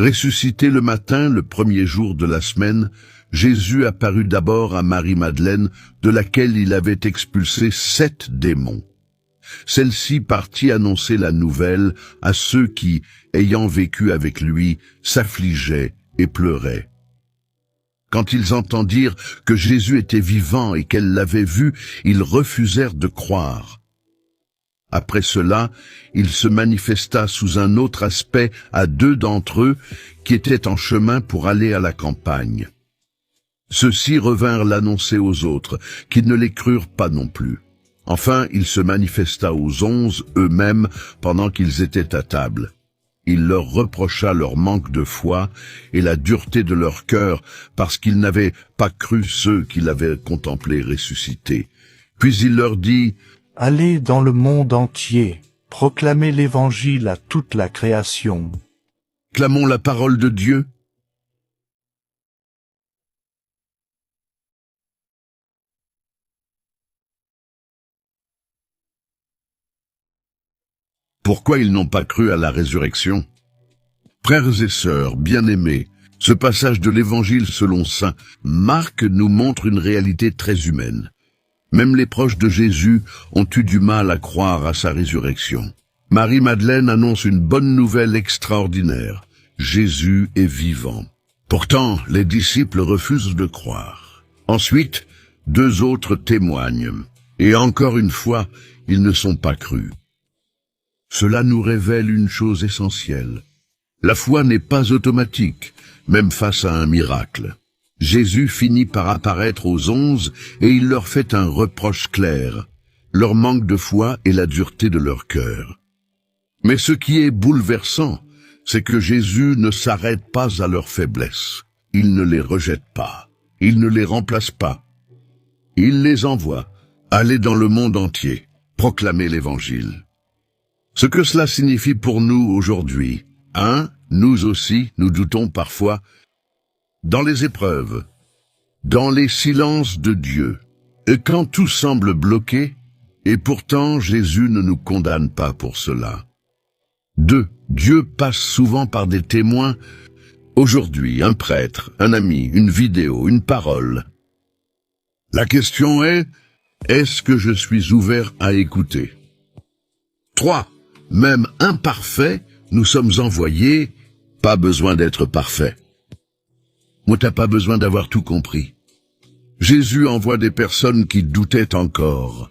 Ressuscité le matin, le premier jour de la semaine, Jésus apparut d'abord à Marie-Madeleine, de laquelle il avait expulsé 7 démons. Celle-ci partit annoncer la nouvelle à ceux qui, ayant vécu avec lui, s'affligeaient et pleuraient. Quand ils entendirent que Jésus était vivant et qu'elle l'avait vu, ils refusèrent de croire. Après cela, il se manifesta sous un autre aspect à 2 d'entre eux qui étaient en chemin pour aller à la campagne. Ceux-ci revinrent l'annoncer aux autres, qui ne les crurent pas non plus. Enfin, il se manifesta aux 11 eux-mêmes pendant qu'ils étaient à table. Il leur reprocha leur manque de foi et la dureté de leur cœur parce qu'ils n'avaient pas cru ceux qui l'avaient contemplé ressuscité. Puis il leur dit: « Allez dans le monde entier, proclamez l'Évangile à toute la création. » Clamons la parole de Dieu. Pourquoi ils n'ont pas cru à la résurrection? Frères et sœurs, bien-aimés, ce passage de l'Évangile selon saint Marc nous montre une réalité très humaine. Même les proches de Jésus ont eu du mal à croire à sa résurrection. Marie-Madeleine annonce une bonne nouvelle extraordinaire. Jésus est vivant. Pourtant, les disciples refusent de croire. Ensuite, 2 autres témoignent. Et encore une fois, ils ne sont pas crus. Cela nous révèle une chose essentielle. La foi n'est pas automatique, même face à un miracle. Jésus finit par apparaître aux 11 et il leur fait un reproche clair, leur manque de foi et la dureté de leur cœur. Mais ce qui est bouleversant, c'est que Jésus ne s'arrête pas à leur faiblesse. Il ne les rejette pas, il ne les remplace pas. Il les envoie, aller dans le monde entier, proclamer l'Évangile. Ce que cela signifie pour nous aujourd'hui, nous aussi, nous doutons parfois, dans les épreuves, dans les silences de Dieu, et quand tout semble bloqué, et pourtant Jésus ne nous condamne pas pour cela. 2. Dieu passe souvent par des témoins, aujourd'hui un prêtre, un ami, une vidéo, une parole. La question est-ce que je suis ouvert à écouter? 3. Même imparfait, nous sommes envoyés, pas besoin d'être parfait. Moi, t'as pas besoin d'avoir tout compris. Jésus envoie des personnes qui doutaient encore.